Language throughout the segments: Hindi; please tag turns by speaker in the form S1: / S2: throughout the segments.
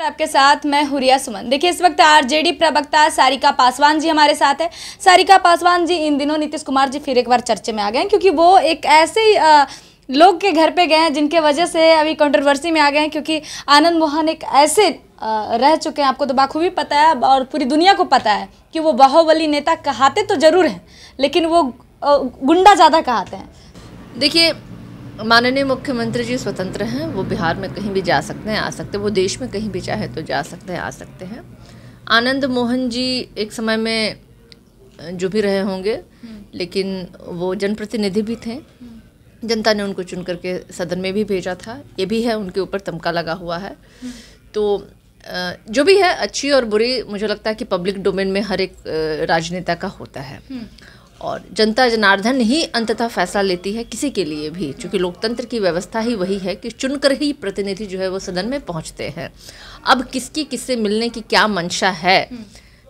S1: और आपके साथ मैं हुरिया सुमन। देखिए, इस वक्त आरजेडी प्रवक्ता सारिका पासवान जी हमारे साथ है। सारिका पासवान जी, इन दिनों नीतीश कुमार जी फिर एक बार चर्चे में आ गए हैं, क्योंकि वो एक ऐसे लोग के घर पे गए हैं जिनके वजह से अभी कंट्रोवर्सी में आ गए हैं। क्योंकि आनंद मोहन एक ऐसे रह चुके हैं, आपको तो बाखूबी पता है और पूरी दुनिया को पता है कि वो बाहुबली नेता कहाते तो जरूर हैं, लेकिन वो गुंडा ज़्यादा कहाते हैं।
S2: देखिए, माननीय मुख्यमंत्री जी स्वतंत्र हैं, वो बिहार में कहीं भी जा सकते हैं, आ सकते हैं, वो देश में कहीं भी चाहे तो जा सकते हैं, आ सकते हैं। आनंद मोहन जी एक समय में जो भी रहे होंगे, लेकिन वो जनप्रतिनिधि भी थे। जनता ने उनको चुन करके सदन में भी भेजा था, ये भी है, उनके ऊपर तमका लगा हुआ है। तो जो भी है, अच्छी और बुरी, मुझे लगता है कि पब्लिक डोमेन में हर एक राजनेता का होता है, और जनता जनार्दन ही अंततः फैसला लेती है किसी के लिए भी, क्योंकि लोकतंत्र की व्यवस्था ही वही है कि चुनकर ही प्रतिनिधि जो है वो सदन में पहुंचते हैं। अब किससे मिलने की क्या मंशा है,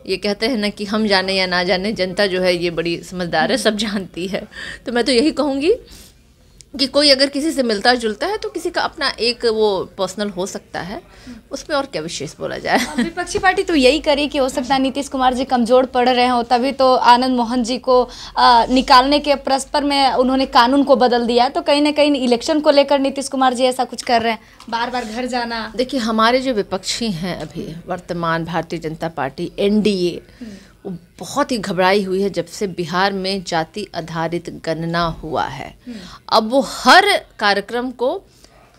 S2: ये कहते हैं ना कि हम जाने या ना जाने, जनता जो है ये बड़ी समझदार है, सब जानती है। तो मैं तो यही कहूँगी कि कोई अगर किसी से मिलता जुलता है तो किसी का अपना एक वो पर्सनल हो सकता है, उसमें और क्या विशेष बोला जाए।
S1: विपक्षी पार्टी तो यही करी कि हो सकता है नीतीश कुमार जी कमजोर पड़ रहे हो, तभी तो आनंद मोहन जी को निकालने के प्रस्ताव में उन्होंने कानून को बदल दिया है। तो कहीं ना कहीं इलेक्शन को लेकर नीतीश कुमार जी ऐसा कुछ कर रहे हैं, बार बार घर जाना।
S2: देखिए, हमारे जो विपक्षी हैं अभी वर्तमान भारतीय जनता पार्टी एनडीए, वो बहुत ही घबराई हुई है जब से बिहार में जाति आधारित गणना हुआ है। अब वो हर कार्यक्रम को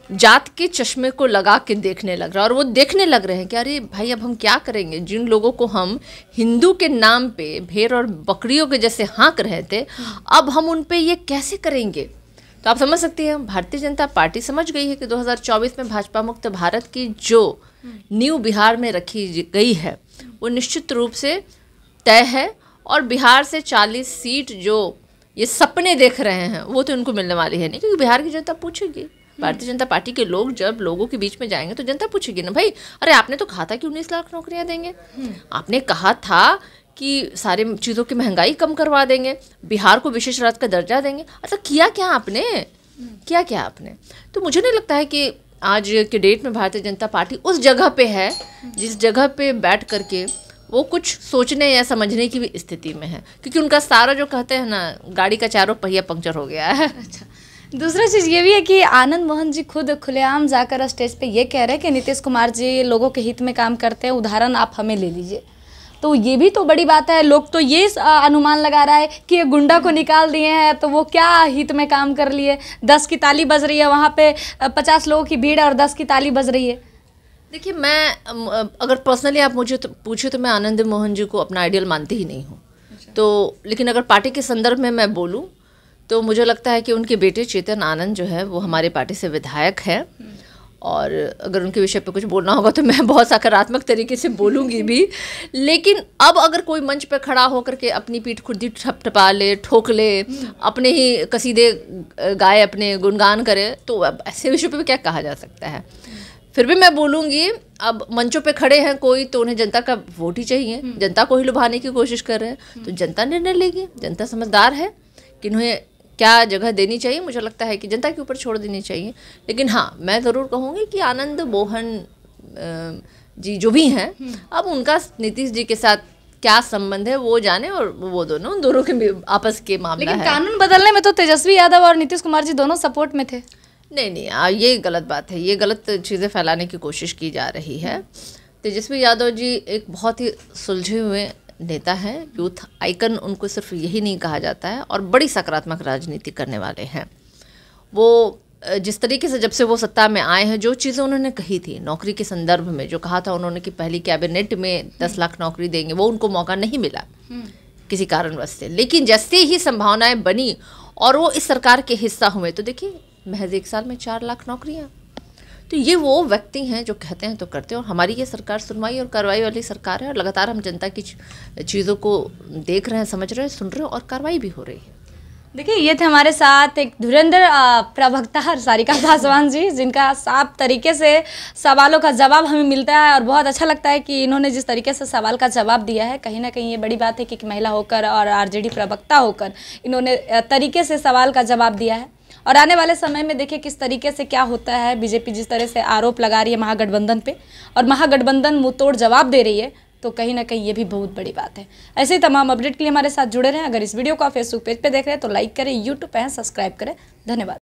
S2: जात के चश्मे को लगा के देखने लग रहा है, और वो देखने लग रहे हैं कि अरे भाई, अब हम क्या करेंगे। जिन लोगों को हम हिंदू के नाम पे भेड़ और बकरियों के जैसे हाँक रहे थे, अब हम उन पे ये कैसे करेंगे। तो आप समझ सकते हैं, भारतीय जनता पार्टी समझ गई है कि 2024 में भाजपा मुक्त भारत की जो नींव बिहार में रखी गई है वो निश्चित रूप से तय है, और बिहार से 40 सीट जो ये सपने देख रहे हैं वो तो उनको मिलने वाली है नहीं, क्योंकि बिहार की जनता पूछेगी। भारतीय जनता पार्टी के लोग जब लोगों के बीच में जाएंगे तो जनता पूछेगी ना, भाई अरे आपने तो कहा था कि 19 लाख नौकरियां देंगे, आपने कहा था कि सारे चीज़ों की महंगाई कम करवा देंगे, बिहार को विशेष राज्य का दर्जा देंगे। अच्छा, किया क्या आपने, किया क्या आपने। तो मुझे नहीं लगता है कि आज के डेट में भारतीय जनता पार्टी उस जगह पे है जिस जगह पे बैठ करके वो कुछ सोचने या समझने की भी स्थिति में है, क्योंकि उनका सारा जो कहते हैं ना, गाड़ी का चारों पहिया पंक्चर हो गया है।
S1: अच्छा, दूसरा चीज़ ये भी है कि आनंद मोहन जी खुद खुलेआम जाकर स्टेज पे ये कह रहे हैं कि नीतीश कुमार जी लोगों के हित में काम करते हैं, उदाहरण आप हमें ले लीजिए। तो ये भी तो बड़ी बात है। लोग तो ये अनुमान लगा रहा है कि ये गुंडा को निकाल दिए हैं तो वो क्या हित में काम कर लिए। 10 की ताली बज रही है, वहाँ पे 50 लोगों की भीड़ है और 10 की ताली बज रही है।
S2: देखिए, मैं अगर पर्सनली आप मुझे तो पूछे तो मैं आनंद मोहन जी को अपना आइडियल मानती ही नहीं हूँ। अच्छा। तो लेकिन अगर पार्टी के संदर्भ में मैं बोलूँ तो मुझे लगता है कि उनके बेटे चेतन आनंद जो है वो हमारे पार्टी से विधायक है, और अगर उनके विषय पे कुछ बोलना होगा तो मैं बहुत सकारात्मक तरीके से बोलूँगी भी। लेकिन अब अगर कोई मंच पे खड़ा होकर के अपनी पीठ खुद ही ठपठपा ले, ठोक ले, अपने ही कसीदे गाए, अपने गुणगान करे, तो अब ऐसे विषय पे क्या कहा जा सकता है। फिर भी मैं बोलूँगी, अब मंचों पे खड़े हैं कोई तो उन्हें जनता का वोट ही चाहिए, जनता को ही लुभाने की कोशिश कर रहे हैं, तो जनता निर्णय लेगी। जनता समझदार है कि उन्हें क्या जगह देनी चाहिए, मुझे लगता है कि जनता के ऊपर छोड़ देनी चाहिए। लेकिन हाँ, मैं ज़रूर कहूँगी कि आनंद मोहन जी जो भी हैं, अब उनका नीतीश जी के साथ क्या संबंध है वो जाने, और वो दोनों के भी आपस के मामला है।
S1: लेकिन कानून बदलने में तो तेजस्वी यादव और नीतीश कुमार जी दोनों सपोर्ट में थे।
S2: नहीं, ये गलत बात है, ये गलत चीज़ें फैलाने की कोशिश की जा रही है। तेजस्वी यादव जी एक बहुत ही सुलझे हुए नेता हैं, यूथ आइकन उनको सिर्फ यही नहीं कहा जाता है, और बड़ी सकारात्मक राजनीति करने वाले हैं। वो जिस तरीके से जब से वो सत्ता में आए हैं, जो चीज़ें उन्होंने कही थी नौकरी के संदर्भ में, जो कहा था उन्होंने कि पहली कैबिनेट में 10 लाख नौकरी देंगे, वो उनको मौका नहीं मिला किसी कारणवश से। लेकिन जैसे ही संभावनाएं बनी और वो इस सरकार के हिस्सा हुए, तो देखिए महज 1 साल में 4 लाख नौकरियां। तो ये वो व्यक्ति हैं जो कहते हैं तो करते हैं, और हमारी ये सरकार सुनवाई और कार्रवाई वाली सरकार है, और लगातार हम जनता की चीज़ों को देख रहे हैं, समझ रहे हैं, सुन रहे हैं, और कार्रवाई भी हो रही है।
S1: देखिए, ये थे हमारे साथ एक धुरंधर प्रवक्ता सारिका पासवान जी, जिनका साफ तरीके से सवालों का जवाब हमें मिलता है, और बहुत अच्छा लगता है कि इन्होंने जिस तरीके से सवाल का जवाब दिया है। कहीं ना कहीं ये बड़ी बात है कि एक महिला होकर और आरजेडी प्रवक्ता होकर इन्होंने तरीके से सवाल का जवाब दिया है। और आने वाले समय में देखिए किस तरीके से क्या होता है। बीजेपी जिस तरह से आरोप लगा रही है महागठबंधन पे और महागठबंधन मुंह तोड़ जवाब दे रही है, तो कहीं ना कहीं ये भी बहुत बड़ी बात है। ऐसे ही तमाम अपडेट के लिए हमारे साथ जुड़े रहें। अगर इस वीडियो को आप फेसबुक पेज पे देख रहे हैं तो लाइक करें, यूट्यूब पे सब्सक्राइब करें। धन्यवाद।